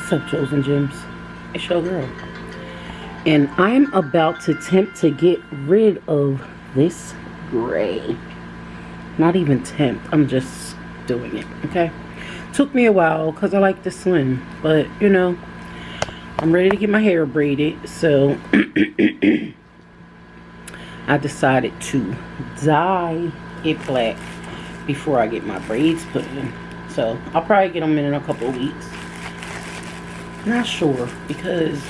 What's up, Chosen Gems? It's your girl. And I'm about to attempt to get rid of this gray. Not even tempt. I'm just doing it, okay? Took me a while because I like to swim. But, you know, I'm ready to get my hair braided. So, I decided to dye it black before I get my braids put in. So, I'll probably get them in a couple of weeks. Not sure, because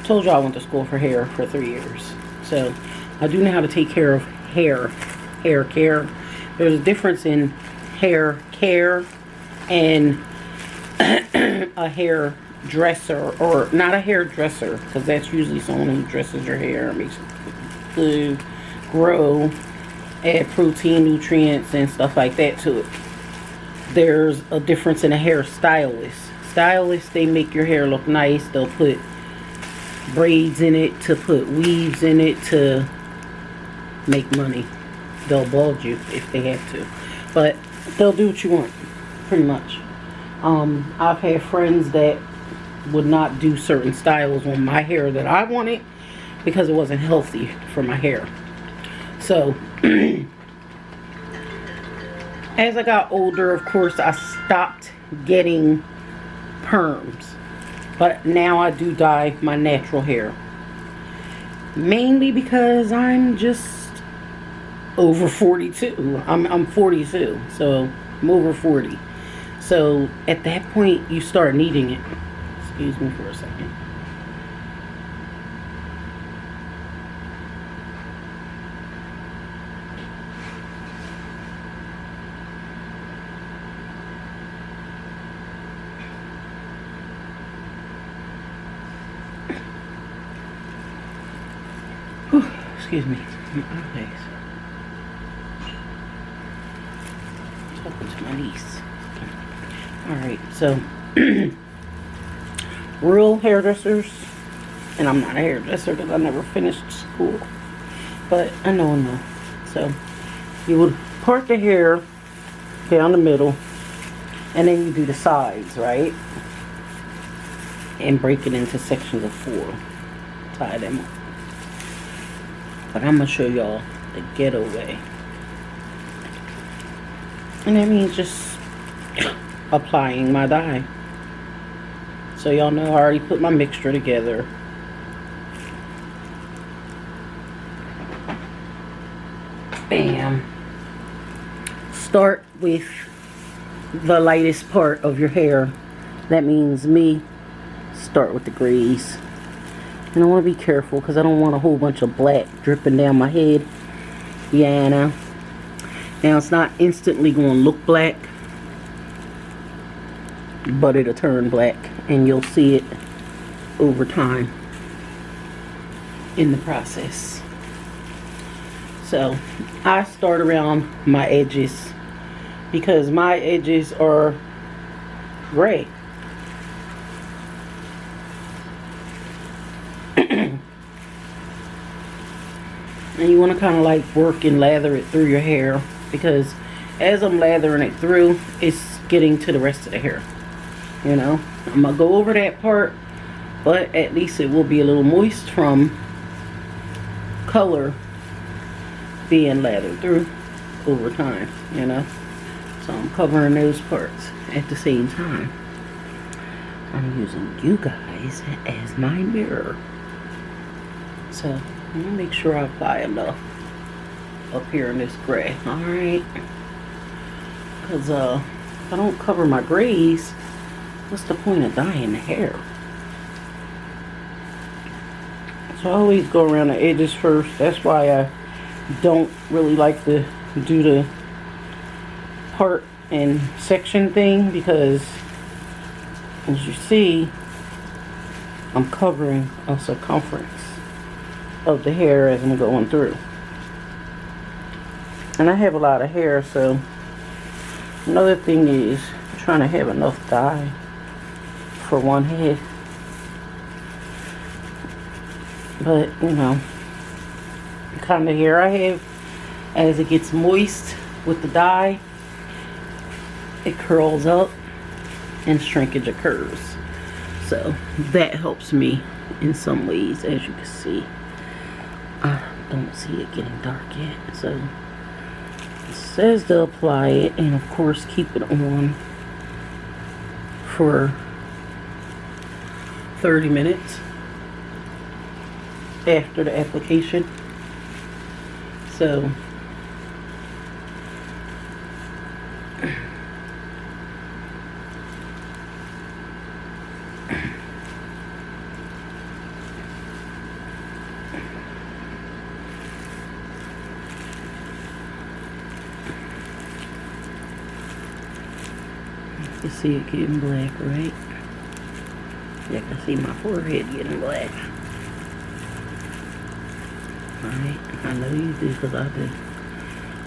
told you I went to school for hair for 3 years. So I do know how to take care of hair care. There's a difference in hair care and a hair dresser, or not a hairdresser, because that's usually someone who dresses your hair and makes it grow, add protein, nutrients, and stuff like that to it. There's a difference in a hairstylist. Stylists, they make your hair look nice. They'll put braids in it, to put weaves in it to make money. They'll bald you if they have to, but they'll do what you want, pretty much. I've had friends that would not do certain styles on my hair that I wanted because it wasn't healthy for my hair. So as I got older, of course, I stopped getting perms, but now I do dye my natural hair, mainly because I'm just over 42. I'm 42, so I'm over 40. So at that point you start needing it. Excuse me for a second. Excuse me. Okay. Talking to my niece. Alright, so real hairdressers, and I'm not a hairdresser because I never finished school, but I know enough. So you would part the hair down the middle, and then you do the sides, right? And break it into sections of 4. Tie them up. But I'm going to show y'all the ghetto way. And that means just applying my dye. So y'all know I already put my mixture together. Bam. Start with the lightest part of your hair. That means me. Start with the grays. And I want to be careful because I don't want a whole bunch of black dripping down my head. Yeah, now it's not instantly going to look black, but it'll turn black, and you'll see it over time in the process. So I start around my edges because my edges are gray. And you want to kind of like work and lather it through your hair, because as I'm lathering it through, it's getting to the rest of the hair. You know, I'm going to go over that part, but at least it will be a little moist from color being lathered through over time, you know. So I'm covering those parts at the same time. I'm using you guys as my mirror. So I'm gonna make sure I apply enough up here in this gray. Alright. Because if I don't cover my grays, what's the point of dyeing the hair? So I always go around the edges first. That's why I don't really like to do the part and section thing, because as you see, I'm covering a circumference of the hair as I'm going through. And I have a lot of hair, so another thing is trying to have enough dye for one head. But you know, the kind of hair I have, as it gets moist with the dye, it curls up and shrinkage occurs. So that helps me in some ways, as you can see. I don't see it getting dark yet. So it says to apply it, and of course keep it on for 30 minutes after the application. So you see it getting black, right? You can see my forehead getting black. Alright, I know you do because I do.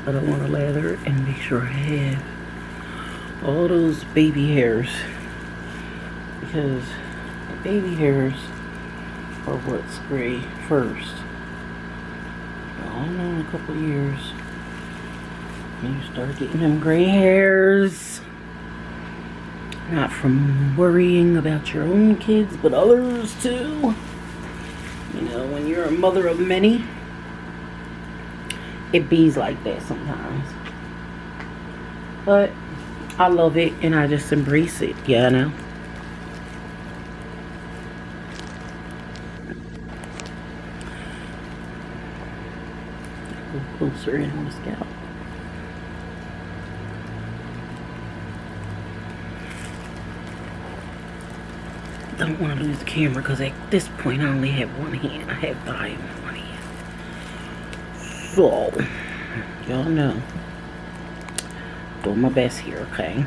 But I want to lather it and make sure I have all those baby hairs. Because the baby hairs are what's gray first. I don't know, in a couple of years, you start getting them gray hairs. Not from worrying about your own kids, but others too. You know, when you're a mother of many, it bees like that sometimes. But I love it and I just embrace it. Yeah, I know. A little closer in on the scalp. Don't want to lose the camera because at this point I only have one hand. I have the eye in one hand. So, y'all know. Doing my best here, okay?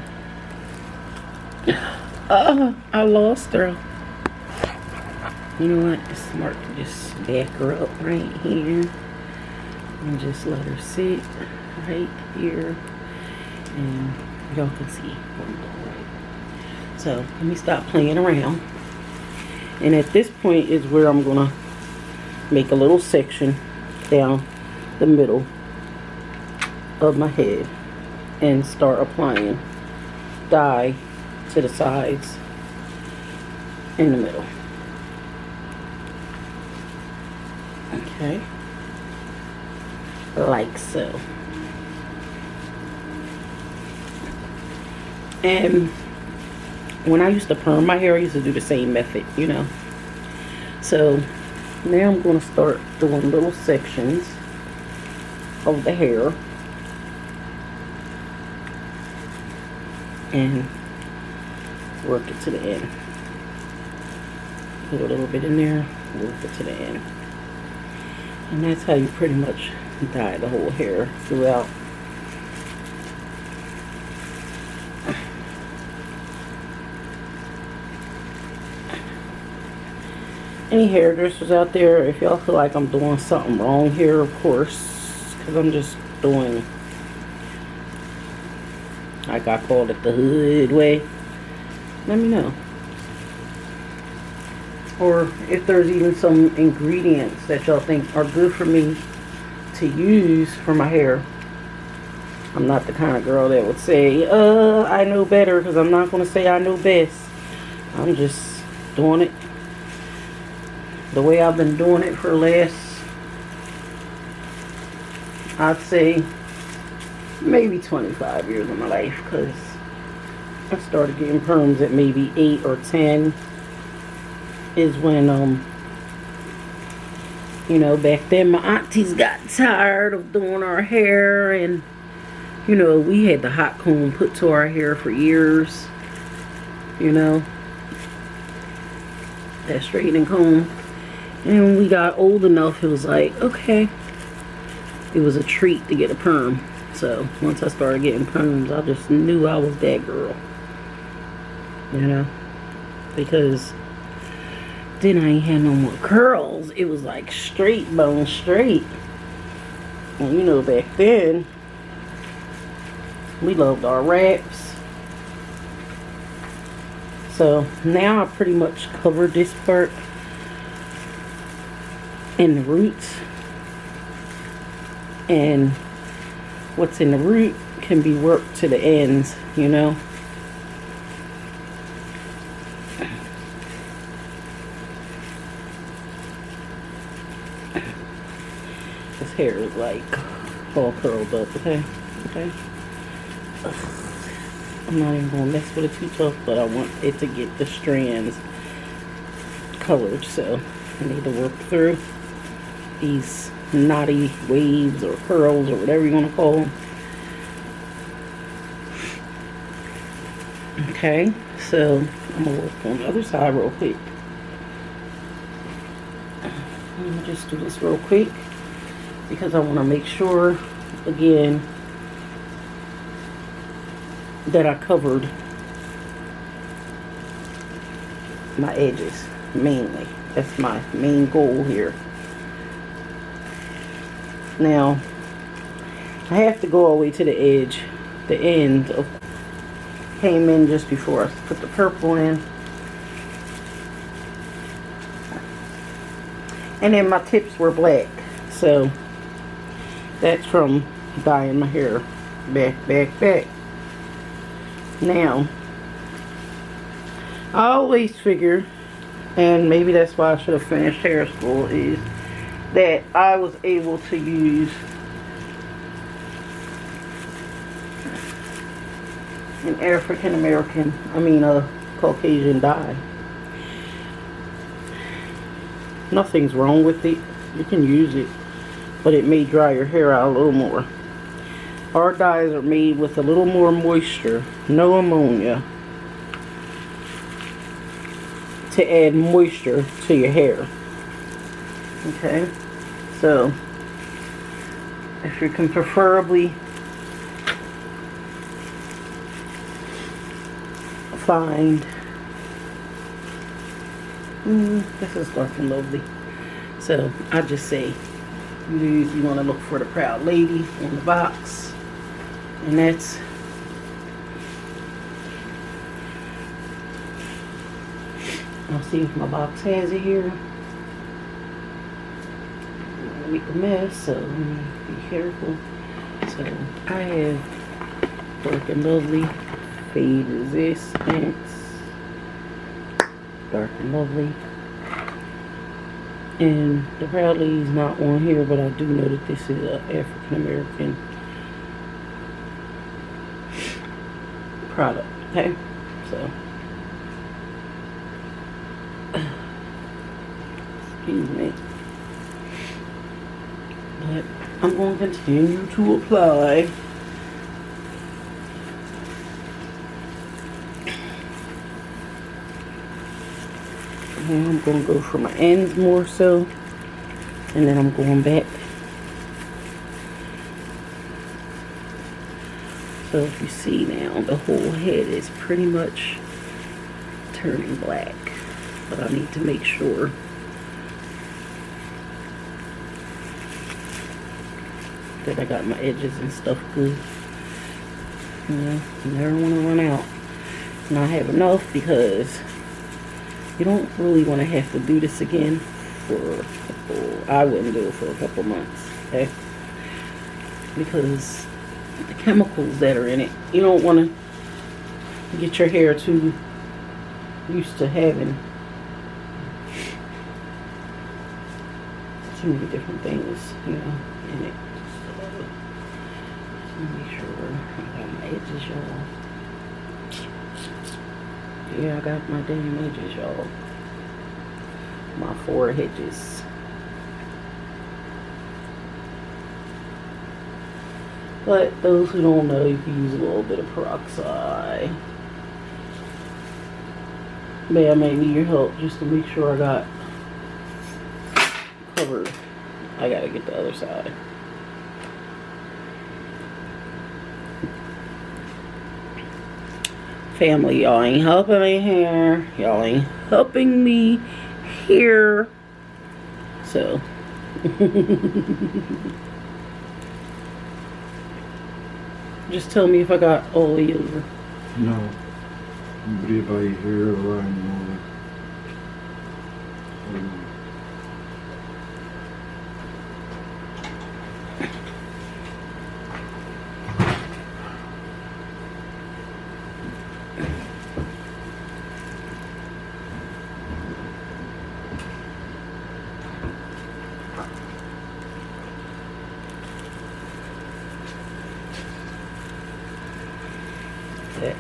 I lost her. You know what? It's smart to just back her up right here. And just let her sit right here. And y'all can see what I'm doing, right? So, let me stop playing around. And at this point is where I'm going to make a little section down the middle of my head and start applying dye to the sides in the middle. Okay. Like so. And when I used to perm my hair, I used to do the same method, you know. So now I'm going to start doing little sections of the hair and work it to the end. Put a little bit in there, work it to the end. And that's how you pretty much dye the whole hair throughout. Any hairdressers out there, if y'all feel like I'm doing something wrong here, of course, because I'm just doing, like I called it, the hood way, let me know. Or if there's even some ingredients that y'all think are good for me to use for my hair. I'm not the kind of girl that would say, I know better, because I'm not going to say I know best. I'm just doing it the way I've been doing it for the last, I'd say, maybe 25 years of my life, because I started getting perms at maybe 8 or 10 is when, you know, back then my aunties got tired of doing our hair, and, you know, we had the hot comb put to our hair for years, you know, that straightening comb. And when we got old enough, it was like, okay, it was a treat to get a perm. So once I started getting perms, I just knew I was that girl, you know, because then I ain't had no more curls. It was like straight, bone straight. And you know, back then we loved our wraps. So now I pretty much covered this part in the roots, and what's in the root can be worked to the ends, you know. His hair is like all curled up, okay? Okay. Ugh. I'm not even gonna mess with it too tough, but I want it to get the strands colored, so I need to work through these knotty waves or curls or whatever you want to call them. Okay, so I'm gonna work on the other side real quick. Let me just do this real quick because I want to make sure, again, that I covered my edges mainly. That's my main goal here. Now, I have to go all the way to the edge, the end of, came in just before I put the purple in. And then my tips were black, so that's from dyeing my hair back. Now, I always figure, and maybe that's why I should have finished hair school, is that I was able to use an African American, a Caucasian dye. Nothing's wrong with it. You can use it, but it may dry your hair out a little more. Our dyes are made with a little more moisture, no ammonia, to add moisture to your hair. Okay, so if you can preferably find, this is dark and lovely, so I just say you want to look for the Proud Lady on the box, and that's I'll see if my box has it here. Make a mess, so be careful. So I have Dark and Lovely Fade Resistance, Dark and Lovely, and the Proud Lady's not on here, but I do know that this is an African American product. Okay, so excuse me. But I'm going to continue to apply. And I'm going to go for my ends more so. And then I'm going back. So if you see now, the whole head is pretty much turning black. But I need to make sure that I got my edges and stuff good. You know, you never want to run out. And I have enough because you don't really want to have to do this again for I wouldn't do it for a couple months, okay? Because the chemicals that are in it, you don't want to get your hair too used to having too many different things, you know, in it. So, make sure I got my edges, y'all. Yeah, I got my damn edges, y'all. My 4 edges. But those who don't know, you can use a little bit of peroxide. But I may need your help just to make sure I got covered. I gotta get the other side. Family, y'all ain't helping me here. Y'all ain't helping me here. So just tell me if I got all the way over. No. Blir bara i hairline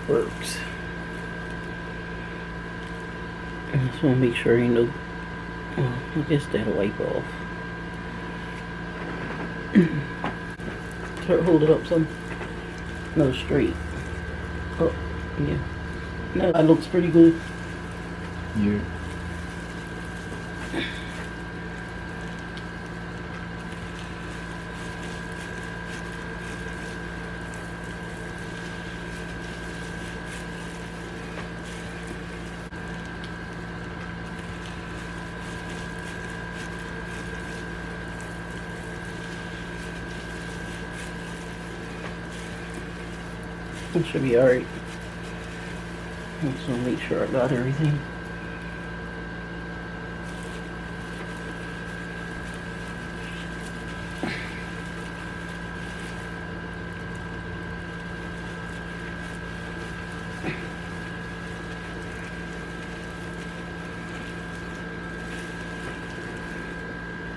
works. I just want to make sure ain't no. Well, I guess that'll wipe off. Hold it up some. No, straight. Oh, yeah. No, that looks pretty good. Yeah. It should be alright. I just want to make sure I got everything.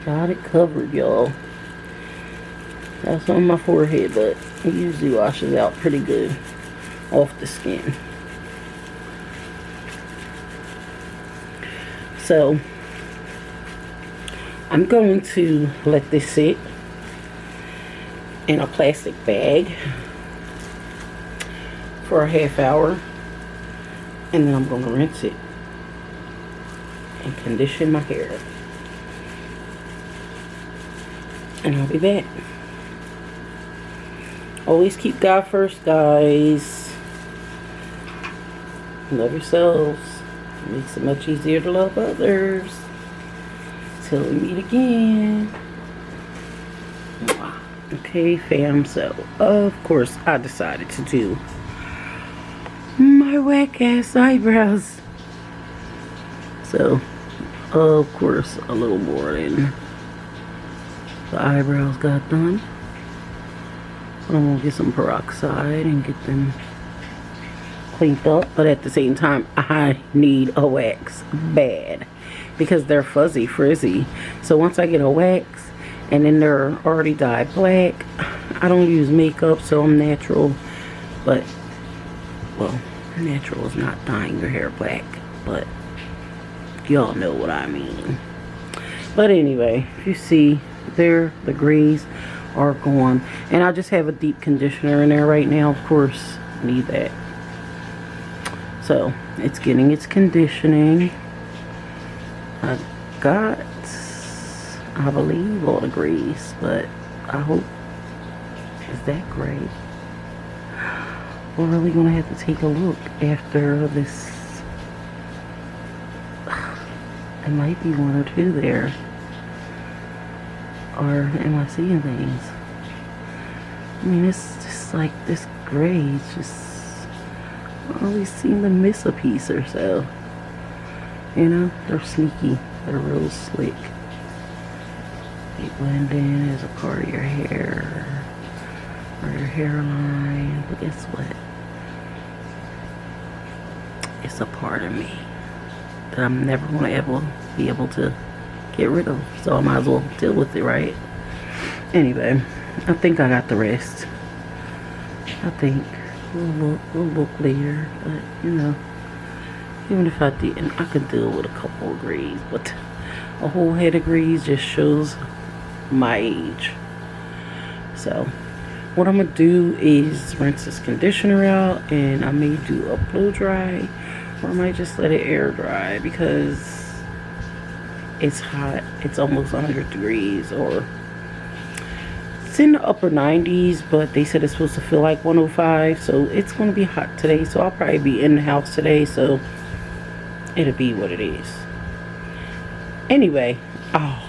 Got it covered, y'all. That's on my forehead, but it usually washes out pretty good off the skin. So I'm going to let this sit in a plastic bag for a half hour, and then I'm going to rinse it and condition my hair, and I'll be back. Always keep God first, guys. Love yourselves. It makes it much easier to love others. Till we meet again. Okay, fam. So, of course, I decided to do my whack ass eyebrows. So, of course, a little more than the eyebrows got done. I'm gonna get some peroxide and get them cleaned up, but at the same time I need a wax bad because they're fuzzy frizzy. So once I get a wax and then they're already dyed black, I don't use makeup, so I'm natural. But well, natural is not dyeing your hair black, but y'all know what I mean. But anyway, if you see there, the grays are gone, and I just have a deep conditioner in there right now. Of course, need that. So it's getting its conditioning. I got, I believe, all the grays, but I hope, is that gray? We're really gonna have to take a look after this. It might be one or two there. Or am I seeing things? I mean, it's just like this gray. It's just, I always seem to miss a piece or so. You know, they're sneaky. They're real slick. They blend in as a part of your hair or your hairline. But guess what? It's a part of me that I'm never going to ever be able to get rid of, so I might as well deal with it, right? Anyway, I think I got the rest. I think we'll look later, but you know, even if I didn't, I could deal with a couple of grays, but a whole head of grays just shows my age. So what I'm gonna do is rinse this conditioner out, and I may do a blow dry, or I might just let it air dry because it's hot. It's almost 100 degrees, or it's in the upper 90s, but they said it's supposed to feel like 105, so it's going to be hot today. So I'll probably be in the house today, so it'll be what it is. Anyway, I'll